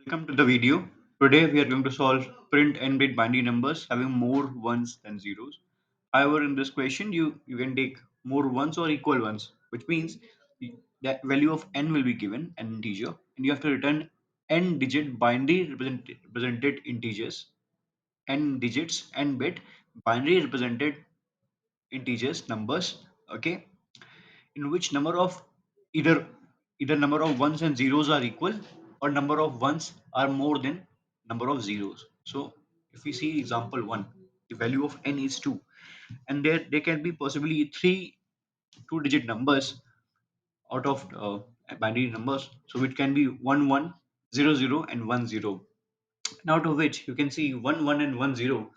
Welcome to the video. Today we are going to solve print and bit binary numbers having more ones than zeros. However, in this question, you can take more ones or equal ones, which means that value of n will be given an integer, and you have to return n digit binary represented integers, n digits, n bit binary represented integers numbers. Okay, in which number of either either number of ones and zeros are equal or number of ones are more than number of zeros. So if we see example 1, the value of n is 2, and there can be possibly three two-digit numbers out of binary numbers, so it can be 1 1 0 0 and 1 0, and out of which you can see 1 1 and 1 0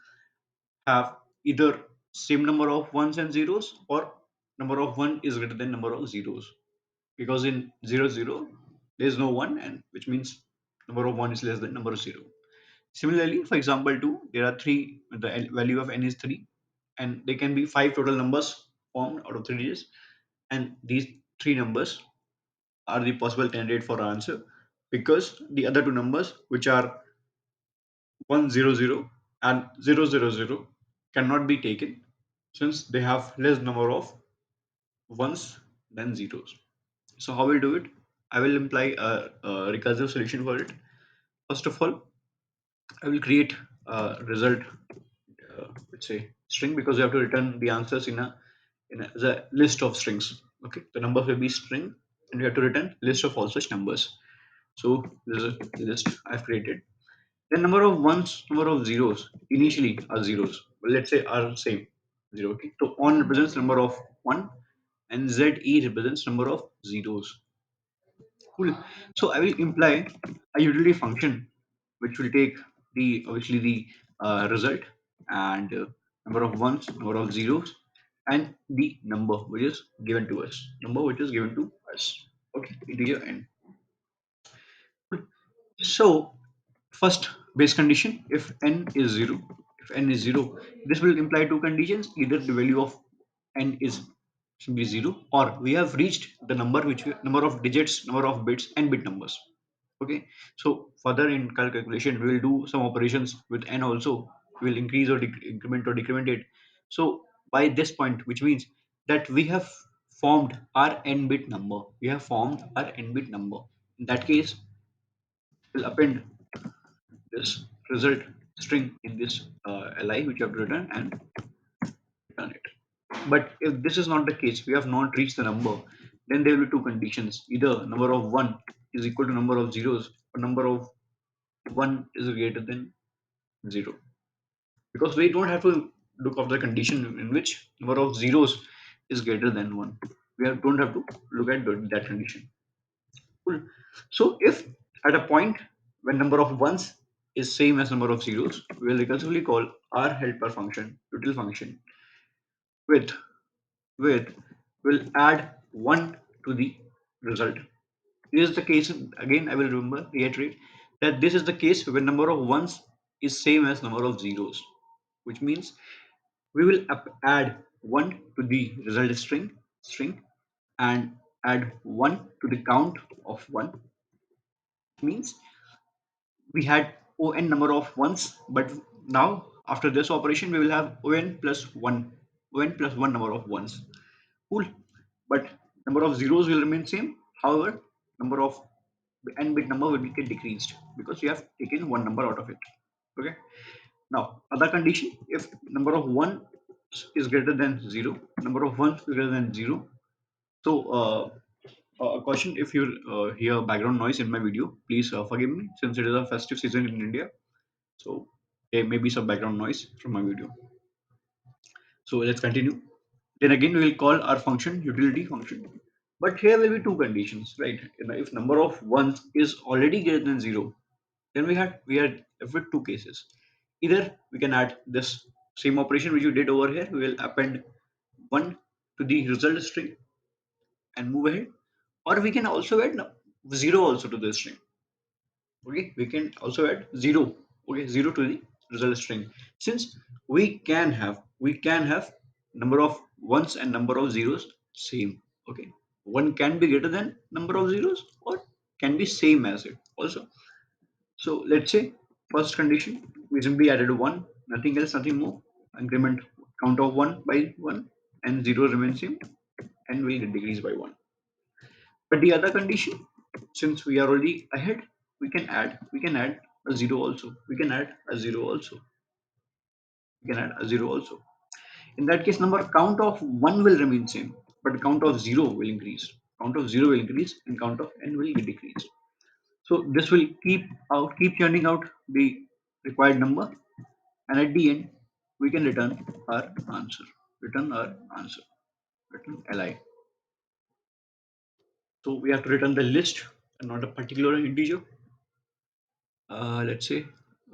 have either same number of ones and zeros, or number of 1 is greater than number of zeros, because in 0 0 there is no 1, and which means number of 1 is less than number of 0. Similarly, for example 2, there are 3, the value of n is 3, and there can be 5 total numbers formed out of 3 digits, and these 3 numbers are the possible candidate for our answer, because the other two numbers, which are 100 and 000, cannot be taken, since they have less number of ones than zeros. So how we'll do it? I will imply a recursive solution for it. First of all, I will create a result, let's say string, because we have to return the answers as a list of strings. Okay, the numbers will be string, and we have to return list of all such numbers. So this is a list I've created. The number of ones, number of zeros initially are zeros. Well, let's say are same, zero. Okay, so on represents number of one, and ze represents number of zeros. Cool. So I will imply a utility function which will take the obviously the result, and number of ones, number of zeros, and the number which is given to us. Number which is given to us. Okay, integer n. So first base condition, if n is 0, if n is 0, this will imply two conditions: either the value of n is should be 0, or we have reached the number number of digits, number of bits, and bit numbers. Okay, so further in calculation we will do some operations with n also. We will increase or increment or decrement it. So by this point, which means that we have formed our n bit number, we have formed our n bit number. In that case, we'll append this result string in this li which you have written, and return it. But if this is not the case, we have not reached the number, then there will be two conditions: either number of 1 is equal to number of zeros, or number of 1 is greater than 0, because we don't have to look of the condition in which number of zeros is greater than 1. Don't have to look at that condition. Cool. So if at a point when number of ones is same as number of zeros, we will recursively call our helper function, util function, with with will add 1 to the result. This is the case, again I will reiterate that this is the case when number of ones is same as number of zeros, which means we will add 1 to the result string, and add 1 to the count of 1. Means we had on number of ones, but now after this operation we will have on plus 1 number of ones. Cool. But number of zeros will remain same. However, number of n bit number will get decreased, because we have taken one number out of it. Okay, now other condition: if number of 1 is greater than 0, number of 1 is greater than 0. So a caution: if you hear background noise in my video, please forgive me, since it is a festive season in India. So there may be some background noise from my video. So let's continue. Then again we will call our function utility function. But here will be two conditions, right? If number of ones is already greater than 0, then we are left with two cases. Either we can add this same operation which you did over here, we will append 1 to the result string and move ahead, or we can also add 0 also to the string. Okay, we can also add 0. Okay, 0 to the result string, since we can have number of ones and number of zeros same. Okay, one can be greater than number of zeros, or can be same as it also. So let's say first condition, we simply added one, nothing else, nothing more. Increment count of one by one, and zero remains same, and will decrease by one. But the other condition, since we are already ahead, we can add a zero also. We can add a zero also. We can add a zero also. In that case, number count of one will remain same, but count of zero will increase. Count of zero will increase, and count of n will decrease. So this will keep churning out the required number, and at the end, we can return our answer. Return our answer. Return li. So we have to return the list and not a particular integer. Let's say,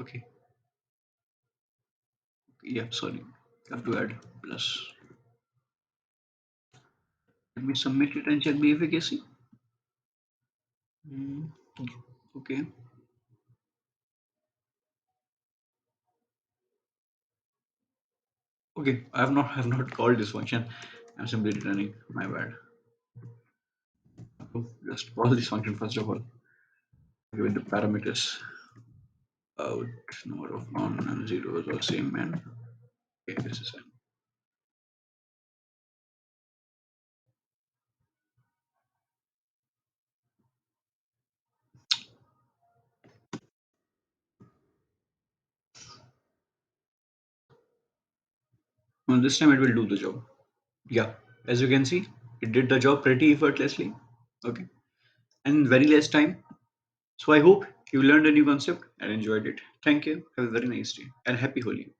okay, yeah, sorry, have to add plus. Let me submit it and check the efficacy. Hmm, okay. Okay, I have not called this function. I'm simply returning. My bad. So just call this function first of all. Give it the parameters. Out number of one and zeros are same, man. Okay, this is n. Now this time it will do the job. Yeah, as you can see, it did the job pretty effortlessly. Okay, and in very less time. So I hope you learned a new concept and enjoyed it. Thank you. Have a very nice day and happy Holi.